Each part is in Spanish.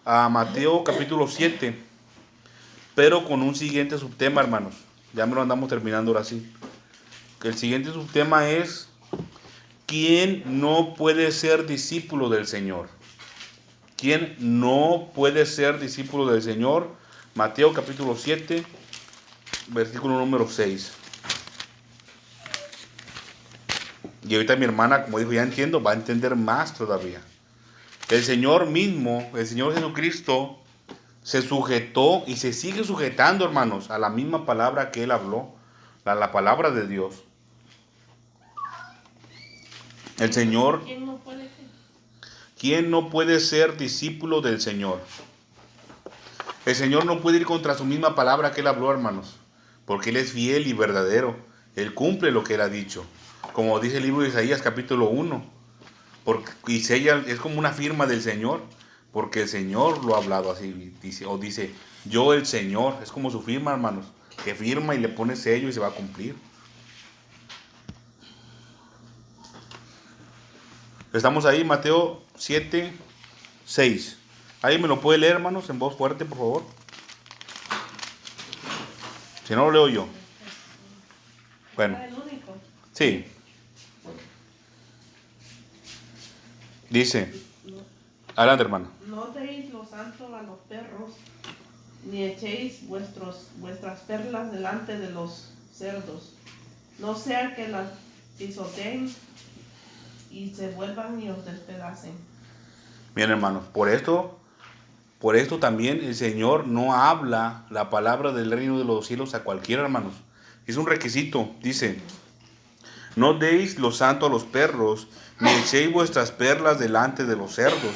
a Mateo capítulo 7, pero con un siguiente subtema, hermanos. Ya me lo andamos terminando ahora sí. El siguiente subtema es: ¿quién no puede ser discípulo del Señor? ¿Quién no puede ser discípulo del Señor? Mateo capítulo 7, versículo número 6. Y ahorita mi hermana, como dijo, ya entiendo, va a entender más todavía. El Señor mismo, el Señor Jesucristo, se sujetó y se sigue sujetando, hermanos, a la misma palabra que Él habló, a la palabra de Dios. El Señor, ¿quién no puede ser discípulo del Señor? El Señor no puede ir contra su misma palabra que Él habló, hermanos, porque Él es fiel y verdadero. Él cumple lo que Él ha dicho. Como dice el libro de Isaías capítulo 1. Porque Isaías es como una firma del Señor, porque el Señor lo ha hablado así, dice, yo el Señor, es como su firma, hermanos, que firma y le pone sello y se va a cumplir. Estamos ahí, Mateo 7, 6. Ahí me lo puede leer, hermanos, en voz fuerte, por favor. Si no, lo leo yo. Bueno, sí. Dice, adelante, hermano. No deis lo santo a los perros, ni echéis vuestras perlas delante de los cerdos, no sea que las pisoteen y se vuelvan y os despedacen. Bien, hermanos, por esto también el Señor no habla la palabra del reino de los cielos a cualquiera, hermanos. Es un requisito, dice, no deis lo santo a los perros, ni echéis vuestras perlas delante de los cerdos.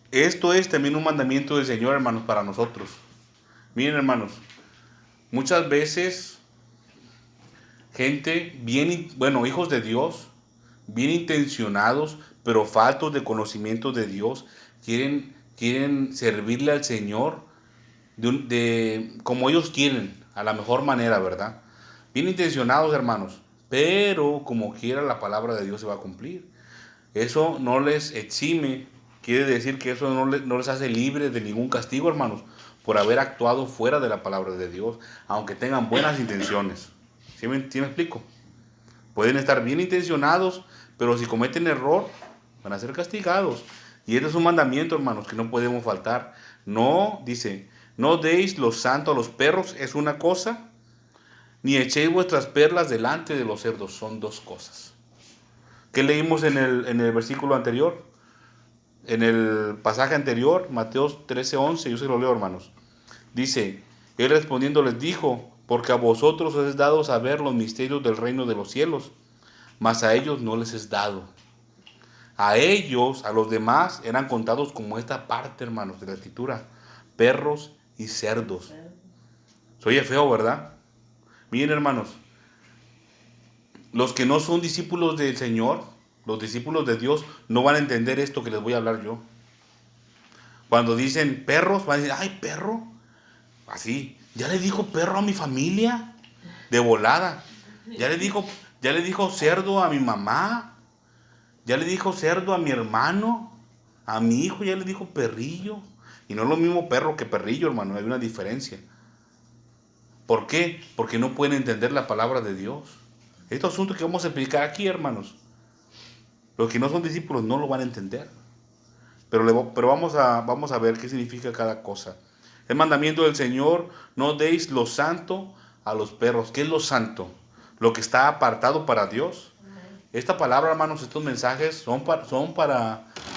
Esto es también un mandamiento del Señor, hermanos, para nosotros. Miren, hermanos, muchas veces gente bien, bueno, hijos de Dios, bien intencionados, pero faltos de conocimiento de Dios, quieren servirle al Señor como ellos quieren, a la mejor manera, ¿verdad? Bien intencionados, hermanos, pero como quiera la palabra de Dios se va a cumplir. Eso no les exime, quiere decir que eso no les hace libres de ningún castigo, hermanos, por haber actuado fuera de la palabra de Dios, aunque tengan buenas intenciones. ¿Sí me explico? Pueden estar bien intencionados, pero si cometen error, van a ser castigados. Y este es un mandamiento, hermanos, que no podemos faltar. No, dice, no deis lo santo a los perros, es una cosa, ni echéis vuestras perlas delante de los cerdos, son dos cosas. ¿Qué leímos en el versículo anterior? En el pasaje anterior, Mateo 13:11, yo se lo leo, hermanos. Dice, él respondiendo les dijo, porque a vosotros os es dado saber los misterios del reino de los cielos, mas a ellos no les es dado. A ellos, a los demás, eran contados como esta parte, hermanos, de la escritura, perros y cerdos. Se oye feo, ¿verdad? Miren, hermanos, los que no son discípulos del Señor, los discípulos de Dios, no van a entender esto que les voy a hablar yo. Cuando dicen perros, van a decir, ay, perro, así, ya le dijo perro a mi familia, de volada. Ya le dijo cerdo a mi mamá, ya le dijo cerdo a mi hermano, a mi hijo ya le dijo perrillo. Y no es lo mismo perro que perrillo, hermano, hay una diferencia. ¿Por qué? Porque no pueden entender la palabra de Dios. Este asunto que vamos a explicar aquí, hermanos, los que no son discípulos no lo van a entender. Pero vamos a ver qué significa cada cosa. El mandamiento del Señor, no deis lo santo a los perros. ¿Qué es lo santo? Lo que está apartado para Dios. Esta palabra, hermanos, estos mensajes son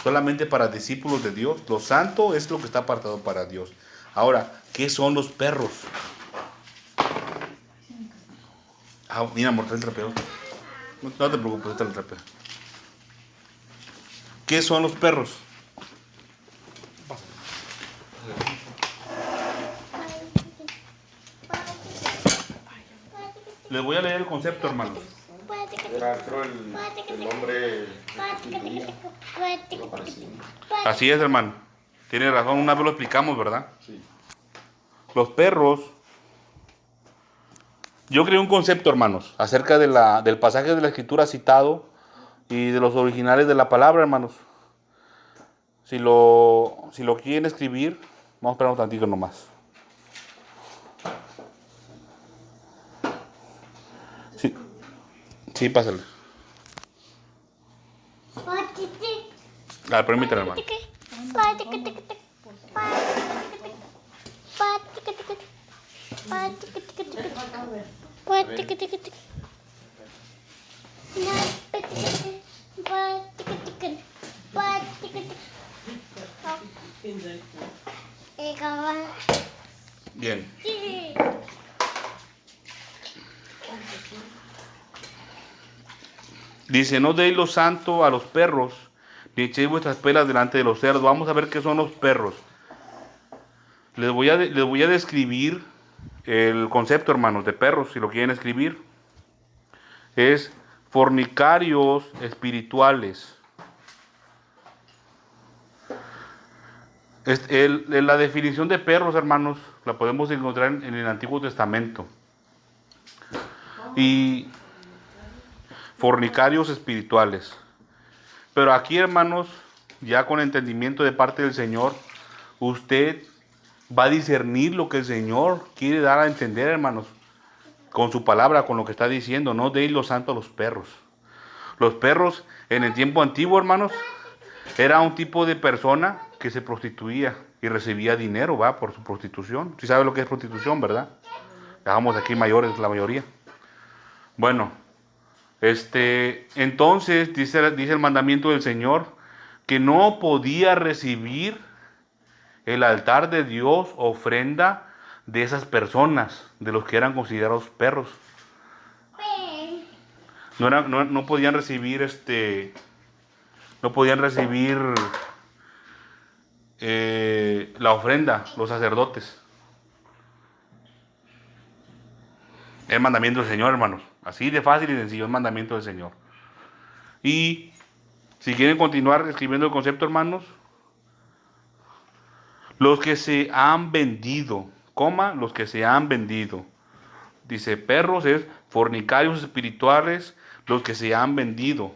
solamente para discípulos de Dios. Lo santo es lo que está apartado para Dios. Ahora, ¿qué son los perros? Mira, amor, trae el trapeo. No te preocupes, trae el trapeo. ¿Qué son los perros? Les voy a leer el concepto, hermanos. Creo el nombre Así es, hermano. Tiene razón, una vez lo explicamos, ¿verdad? Sí. Los perros. Yo creé un concepto, hermanos, acerca del pasaje de la escritura citado y de los originales de la palabra, hermanos. Si lo quieren escribir, vamos a esperar un tantito nomás. Sí, sí, pásale. Permítame, hermano. Bien. Dice, no deis lo santo a los perros, ni echéis vuestras pelas delante de los cerdos. Vamos a ver qué son los perros. Les voy a describir el concepto, hermanos, de perros, si lo quieren escribir. Es fornicarios espirituales. La definición de perros, hermanos, la podemos encontrar en el Antiguo Testamento. Y fornicarios espirituales. Pero aquí, hermanos, ya con entendimiento de parte del Señor, usted va a discernir lo que el Señor quiere dar a entender, hermanos, con su palabra, con lo que está diciendo. No deis lo santo a los perros. Los perros en el tiempo antiguo, hermanos, era un tipo de persona que se prostituía y recibía dinero, ¿va? Por su prostitución. ¿Sí sabe lo que es prostitución, verdad? Dejamos aquí mayores, la mayoría. Bueno, entonces dice el mandamiento del Señor que no podía recibir el altar de Dios ofrenda de esas personas, de los que eran considerados perros. No podían recibir la ofrenda, los sacerdotes. El mandamiento del Señor, hermanos. Así de fácil y sencillo, el mandamiento del Señor. Y si quieren continuar escribiendo el concepto, hermanos, los que se han vendido, los que se han vendido. Dice, perros es fornicarios espirituales, los que se han vendido.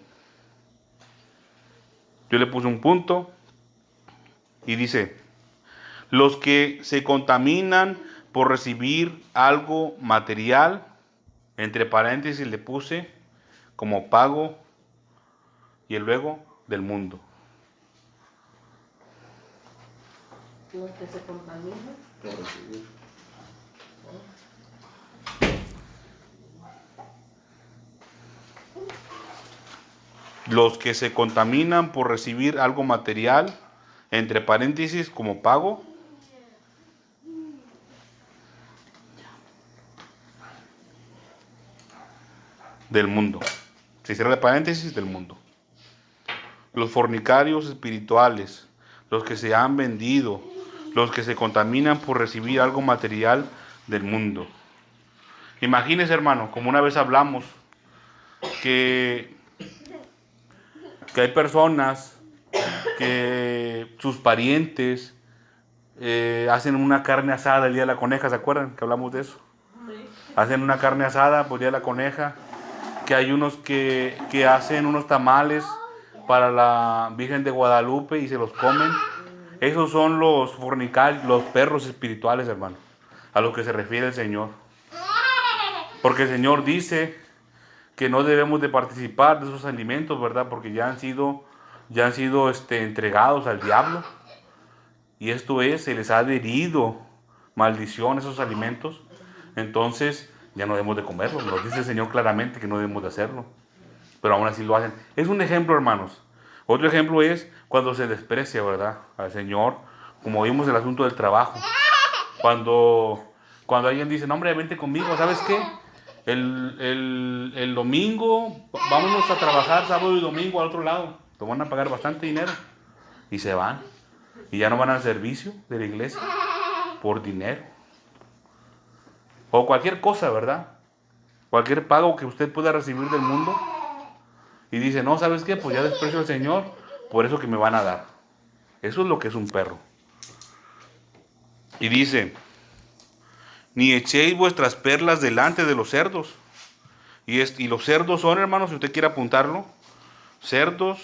Yo le puse un punto y dice, los que se contaminan por recibir algo material, entre paréntesis le puse como pago y el luego del mundo. Los que se contaminan por recibir. Los que se contaminan por recibir algo material, entre paréntesis como pago. Del mundo. Si cierra el paréntesis, del mundo. Los fornicarios espirituales, los que se han vendido, los que se contaminan por recibir algo material del mundo. Imagínese, hermano, como una vez hablamos, que hay personas que sus parientes hacen una carne asada el día de la coneja, ¿se acuerdan que hablamos de eso? Sí. Hacen una carne asada por el día de la coneja, que hay unos que hacen unos tamales para la Virgen de Guadalupe y se los comen. Esos son los fornicarios, los perros espirituales, hermano, a los que se refiere el Señor. Porque el Señor dice que no debemos de participar de esos alimentos, ¿verdad? Porque ya han sido entregados al diablo. Y esto es, se les ha adherido maldición a esos alimentos. Entonces, ya no debemos de comerlo. Nos dice el Señor claramente que no debemos de hacerlo. Pero aún así lo hacen. Es un ejemplo, hermanos. Otro ejemplo es cuando se desprecia, ¿verdad?, al Señor. Como vimos el asunto del trabajo. Cuando alguien dice, no, hombre, vente conmigo, ¿sabes qué? El domingo, vámonos a trabajar sábado y domingo al otro lado. Te van a pagar bastante dinero. Y se van. Y ya no van al servicio de la iglesia por dinero. O cualquier cosa, ¿verdad? Cualquier pago que usted pueda recibir del mundo. Y dice, no, ¿sabes qué? Pues ya desprecio al Señor por eso que me van a dar. Eso es lo que es un perro. Y dice, ni echéis vuestras perlas delante de los cerdos. Y los cerdos son, hermanos, si usted quiere apuntarlo, cerdos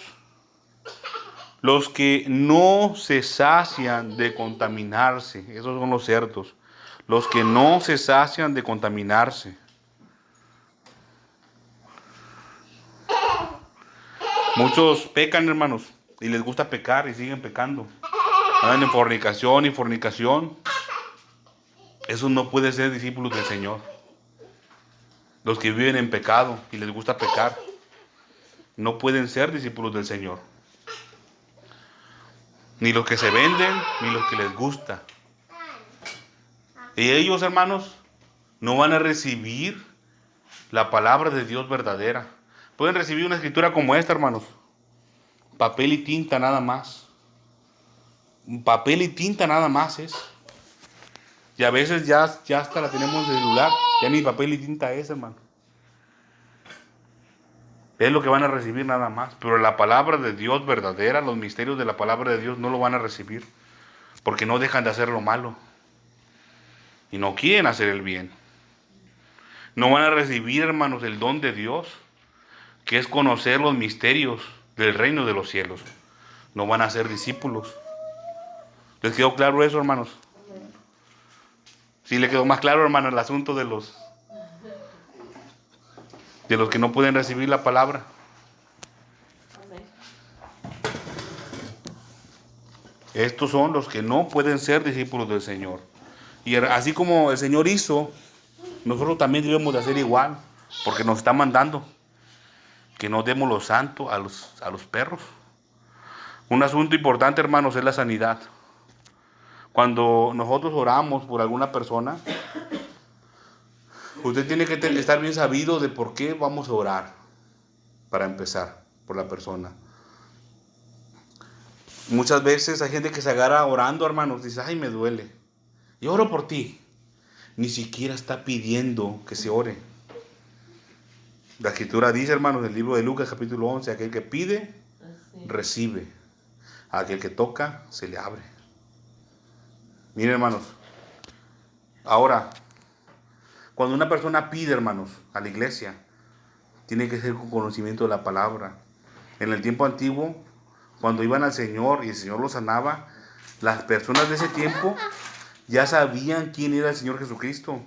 Los que no se sacian de contaminarse, esos son los cerdos. Los que no se sacian de contaminarse. Muchos pecan, hermanos, y les gusta pecar y siguen pecando. Andan en fornicación y fornicación. Esos no pueden ser discípulos del Señor. Los que viven en pecado y les gusta pecar, no pueden ser discípulos del Señor. Ni los que se venden, ni los que les gusta. Y ellos, hermanos, no van a recibir la palabra de Dios verdadera. Pueden recibir una escritura como esta, hermanos. Papel y tinta nada más. Papel y tinta nada más es. Y a veces ya hasta la tenemos de celular. Ya ni papel y tinta es, hermano. Es lo que van a recibir nada más. Pero la palabra de Dios verdadera, los misterios de la palabra de Dios no lo van a recibir. Porque no dejan de hacer lo malo. Y no quieren hacer el bien. No van a recibir, hermanos, el don de Dios, que es conocer los misterios del reino de los cielos. No van a ser discípulos. ¿Les quedó claro eso, hermanos? Sí le quedó más claro, hermano, el asunto de los que no pueden recibir la palabra. Estos son los que no pueden ser discípulos del Señor. Y así como el Señor hizo, nosotros también debemos de hacer igual, porque nos está mandando que no demos lo santo a los perros. Un asunto importante, hermanos, es la sanidad. Cuando nosotros oramos por alguna persona, usted tiene que estar bien sabido de por qué vamos a orar, para empezar, por la persona. Muchas veces hay gente que se agarra orando, hermanos, dice, ay, me duele. Y oro por ti. Ni siquiera está pidiendo que se ore. La escritura dice, hermanos, en el libro de Lucas, capítulo 11, aquel que pide, recibe. A aquel que toca, se le abre. Miren, hermanos, ahora, cuando una persona pide, hermanos, a la iglesia, tiene que ser con conocimiento de la palabra. En el tiempo antiguo, cuando iban al Señor y el Señor los sanaba, las personas de ese tiempo ya sabían quién era el Señor Jesucristo.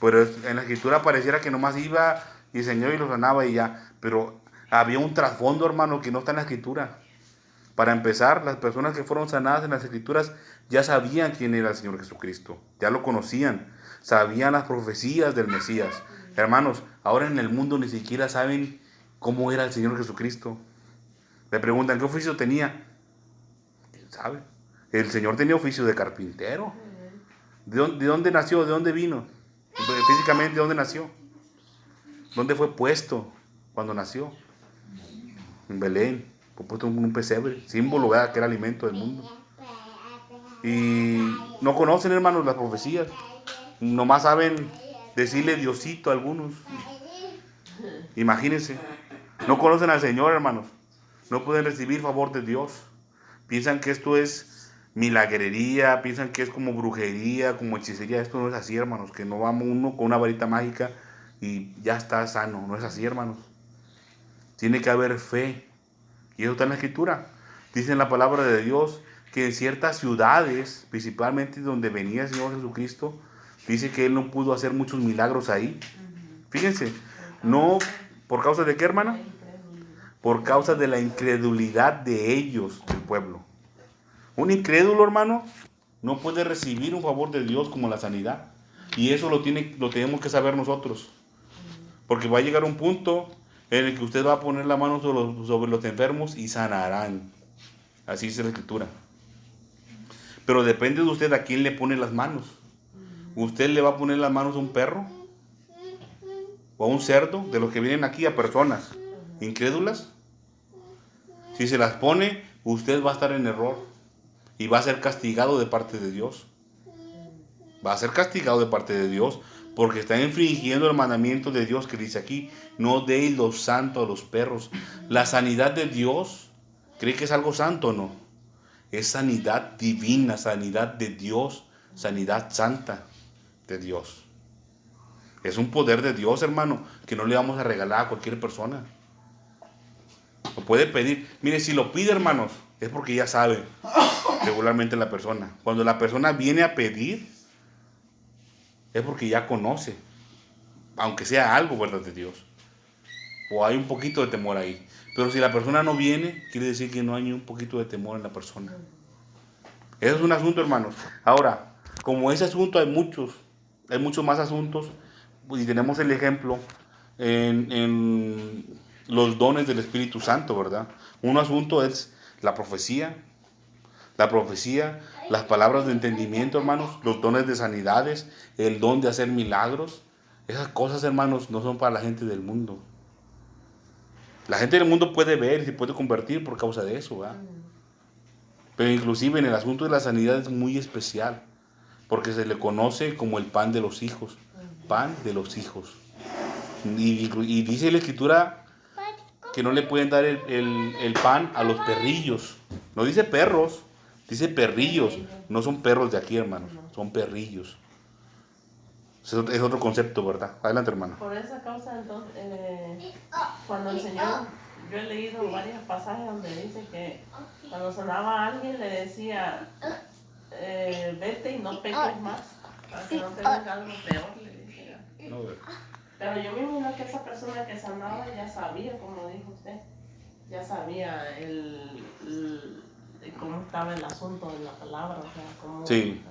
Pero en la escritura pareciera que nomás iba y el Señor y los sanaba y ya. Pero había un trasfondo, hermano, que no está en la escritura. Para empezar, las personas que fueron sanadas en las escrituras ya sabían quién era el Señor Jesucristo. Ya lo conocían. Sabían las profecías del Mesías. Hermanos, ahora en el mundo ni siquiera saben cómo era el Señor Jesucristo. Le preguntan, ¿qué oficio tenía? ¿Quién sabe? El Señor tenía oficio de carpintero. ¿De dónde nació? ¿De dónde vino? Físicamente, ¿de dónde nació? ¿Dónde fue puesto cuando nació? En Belén. Fue puesto en un pesebre, símbolo, ¿verdad?, que era alimento del mundo. Y no conocen, hermanos, las profecías. Nomás saben decirle Diosito a algunos. Imagínense. No conocen al Señor, hermanos. No pueden recibir favor de Dios. Piensan que esto es milagrería, piensan que es como brujería, como hechicería. Esto no es así, hermanos. Que no vamos uno con una varita mágica y ya está sano. No es así, hermanos. Tiene que haber fe. Y eso está en la escritura. Dice en la palabra de Dios que en ciertas ciudades, principalmente donde venía el Señor Jesucristo, dice que Él no pudo hacer muchos milagros ahí. Fíjense, no, ¿por causa de qué, hermana? Por causa de la incredulidad de ellos, del pueblo. Un incrédulo, hermano, no puede recibir un favor de Dios como la sanidad. Y eso lo tenemos que saber nosotros. Porque va a llegar un punto en el que usted va a poner la mano sobre los enfermos y sanarán. Así dice la escritura. Pero depende de usted a quién le pone las manos. ¿Usted le va a poner las manos a un perro? ¿O a un cerdo? De los que vienen aquí, a personas incrédulas. Si se las pone, usted va a estar en error. Y va a ser castigado de parte de Dios. Va a ser castigado de parte de Dios. Porque está infringiendo el mandamiento de Dios que dice aquí, no deis lo santo a los perros. La sanidad de Dios, ¿cree que es algo santo o no? Es sanidad divina, sanidad de Dios, sanidad santa de Dios. Es un poder de Dios, hermano, que no le vamos a regalar a cualquier persona. Lo puede pedir. Mire, si lo pide, hermanos, es porque ya sabe regularmente la persona. Cuando la persona viene a pedir, es porque ya conoce, aunque sea algo, ¿verdad?, de Dios. O hay un poquito de temor ahí. Pero si la persona no viene, quiere decir que no hay ni un poquito de temor en la persona. Eso es un asunto, hermanos. Ahora, como ese asunto hay muchos más asuntos, y tenemos el ejemplo en los dones del Espíritu Santo, ¿verdad? Un asunto es la profecía, las palabras de entendimiento, hermanos, los dones de sanidades, el don de hacer milagros. Esas cosas, hermanos, no son para la gente del mundo. La gente del mundo puede ver y se puede convertir por causa de eso, ¿verdad? Pero inclusive en el asunto de la sanidad es muy especial, porque se le conoce como el pan de los hijos. Pan de los hijos. Y dice la Escritura que no le pueden dar el pan a los perrillos. No dice perros, dice perrillos. No son perros de aquí, hermanos, son perrillos. Es otro concepto, ¿verdad? Adelante, hermana. Por esa causa, entonces, cuando el Señor, yo he leído varios pasajes donde dice que cuando sanaba a alguien le decía, vete y no peques más, para que no te venga algo peor, le decía. Pero yo me imagino que esa persona que sanaba ya sabía, como dijo usted, ya sabía cómo estaba el asunto de la palabra, o sea, cómo... Sí.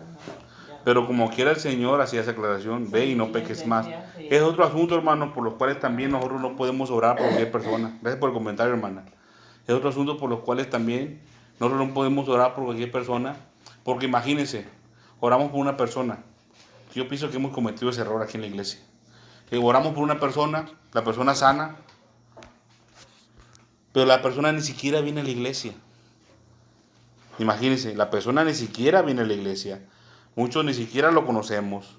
Pero como quiera el Señor hacía esa aclaración, ve y no peques más. Es otro asunto, hermano, por los cuales también nosotros no podemos orar por cualquier persona. Gracias por el comentario, hermana. Es otro asunto por los cuales también nosotros no podemos orar por cualquier persona, porque imagínense, oramos por una persona. Yo pienso que hemos cometido ese error aquí en la iglesia. Oramos por una persona, la persona sana, pero la persona ni siquiera viene a la iglesia. Imagínense, la persona ni siquiera viene a la iglesia. Muchos ni siquiera lo conocemos.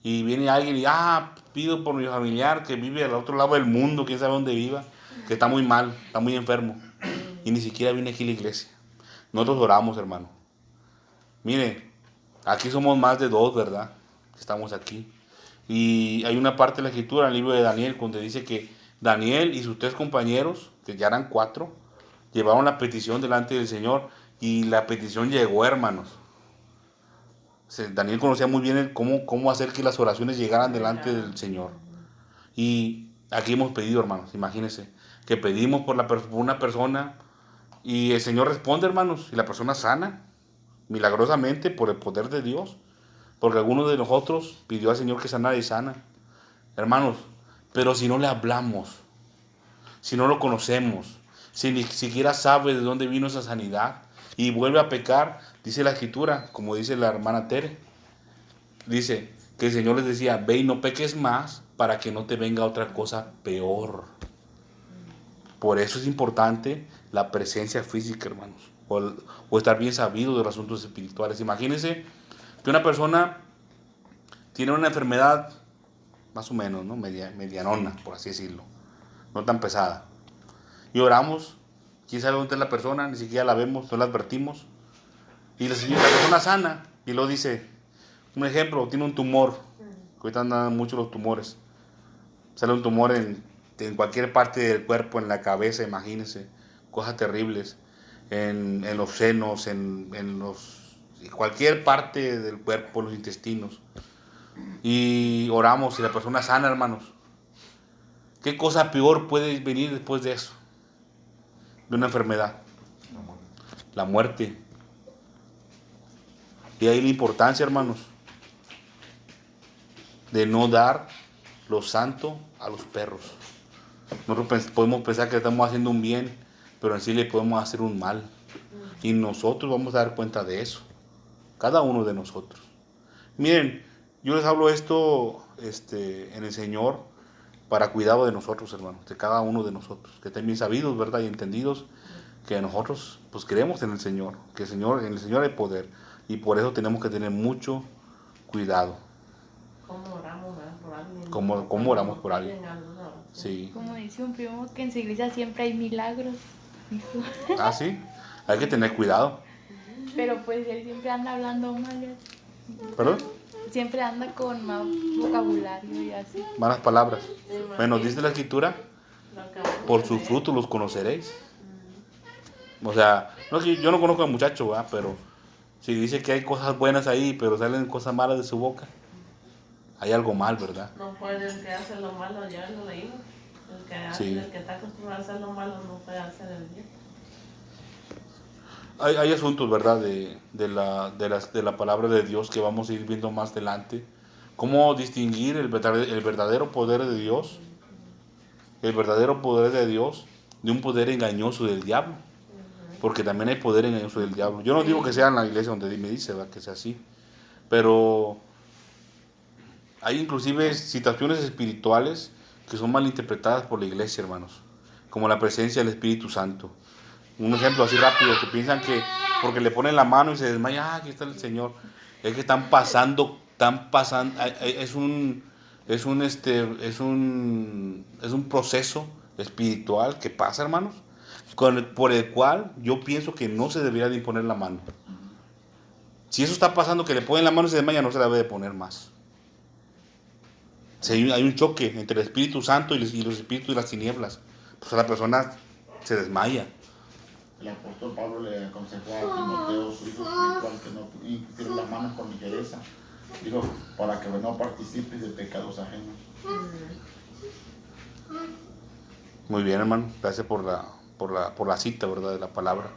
Y viene alguien y, pido por mi familiar que vive al otro lado del mundo, quién sabe dónde viva, que está muy mal, está muy enfermo. Y ni siquiera viene aquí a la iglesia. Nosotros oramos, hermano. Mire, aquí somos más de 2, ¿verdad? Estamos aquí. Y hay una parte de la escritura, en el libro de Daniel, donde dice que Daniel y sus 3 compañeros, que ya eran 4, llevaron la petición delante del Señor. Y la petición llegó, hermanos. Daniel conocía muy bien cómo hacer que las oraciones llegaran delante del Señor. Y aquí hemos pedido, hermanos, imagínense, que pedimos por una persona y el Señor responde, hermanos, y la persona sana, milagrosamente, por el poder de Dios. Porque alguno de nosotros pidió al Señor que sanara y sana. Hermanos, pero si no le hablamos, si no lo conocemos, si ni siquiera sabe de dónde vino esa sanidad, y vuelve a pecar, dice la Escritura, como dice la hermana Tere, dice que el Señor les decía, ve y no peques más para que no te venga otra cosa peor. Por eso es importante la presencia física, hermanos, o estar bien sabido de los asuntos espirituales. Imagínense que una persona tiene una enfermedad más o menos, ¿no? Medianona, por así decirlo, no tan pesada. Y oramos. ¿Quién sabe dónde está la persona? Ni siquiera la vemos, no la advertimos. Y la persona sana. Y luego dice, un ejemplo, tiene un tumor. Ahorita andan mucho los tumores. Sale un tumor en cualquier parte del cuerpo, en la cabeza, imagínense. Cosas terribles. En los senos, en cualquier parte del cuerpo, los intestinos. Y oramos y la persona sana, hermanos. ¿Qué cosa peor puede venir después de eso? De una enfermedad, la muerte. Y ahí la importancia, hermanos, de no dar lo santo a los perros. Nosotros podemos pensar que estamos haciendo un bien, pero en sí le podemos hacer un mal. Y nosotros vamos a dar cuenta de eso, cada uno de nosotros. Miren, yo les hablo esto en el Señor para cuidado de nosotros, hermanos, de cada uno de nosotros, que estén bien sabidos, ¿verdad? Y entendidos que nosotros pues creemos en el Señor, que en el Señor hay poder, y por eso tenemos que tener mucho cuidado. ¿Cómo oramos por alguien? ¿Cómo oramos por alguien? Sí. Como dice un primo, que en su iglesia siempre hay milagros. Sí, hay que tener cuidado. Pero pues él siempre anda hablando mal. ¿Perdón? Siempre anda con mal vocabulario y así. Malas palabras. Bueno, dice la Escritura Por sus frutos los conoceréis. O sea, no, yo no conozco al muchacho, ¿verdad? Pero si dice que hay cosas buenas ahí, pero salen cosas malas de su boca, hay algo mal, ¿verdad? No puede el que hace lo malo, ya lo leímos. Sí. El que está acostumbrado a hacer lo malo no puede hacer el bien. Hay asuntos, ¿verdad? De la palabra de Dios que vamos a ir viendo más adelante. Cómo distinguir el verdadero poder de Dios, el verdadero poder de Dios, de un poder engañoso del diablo. Porque también hay poder engañoso del diablo. Yo no digo que sea en la iglesia donde me dice, ¿verdad? Que sea así. Pero hay inclusive situaciones espirituales que son malinterpretadas por la iglesia, hermanos. Como la presencia del Espíritu Santo. Un ejemplo así rápido, que piensan que porque le ponen la mano y se desmaya, aquí está el Señor. Es que están pasando, es un proceso espiritual que pasa, hermanos, por el cual yo pienso que no se debería de imponer la mano. Si eso está pasando, que le ponen la mano y se desmaya, no se debe de poner más. Si hay un choque entre el Espíritu Santo y los espíritus de las tinieblas, pues la persona se desmaya. El apóstol Pablo le aconsejó a Timoteo, su hijo espiritual, que no impusiera las manos con ligereza. Dijo, para que no participes de pecados ajenos. Muy bien, hermano. Gracias por la cita, ¿verdad? De la palabra.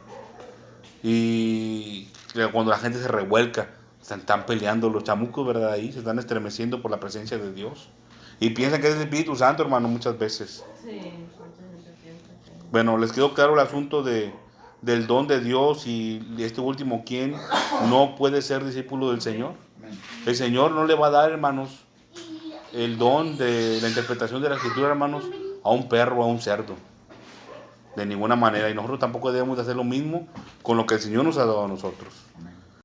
Y cuando la gente se revuelca, están peleando los chamucos, ¿verdad? Ahí se están estremeciendo por la presencia de Dios. Y piensan que es el Espíritu Santo, hermano, muchas veces. Sí, mucha gente piensa que... Bueno, les quedó claro el asunto del don de Dios y este último, ¿quién no puede ser discípulo del Señor? El Señor no le va a dar, hermanos, el don de la interpretación de la Escritura, hermanos, a un perro o a un cerdo. De ninguna manera. Y nosotros tampoco debemos de hacer lo mismo con lo que el Señor nos ha dado a nosotros.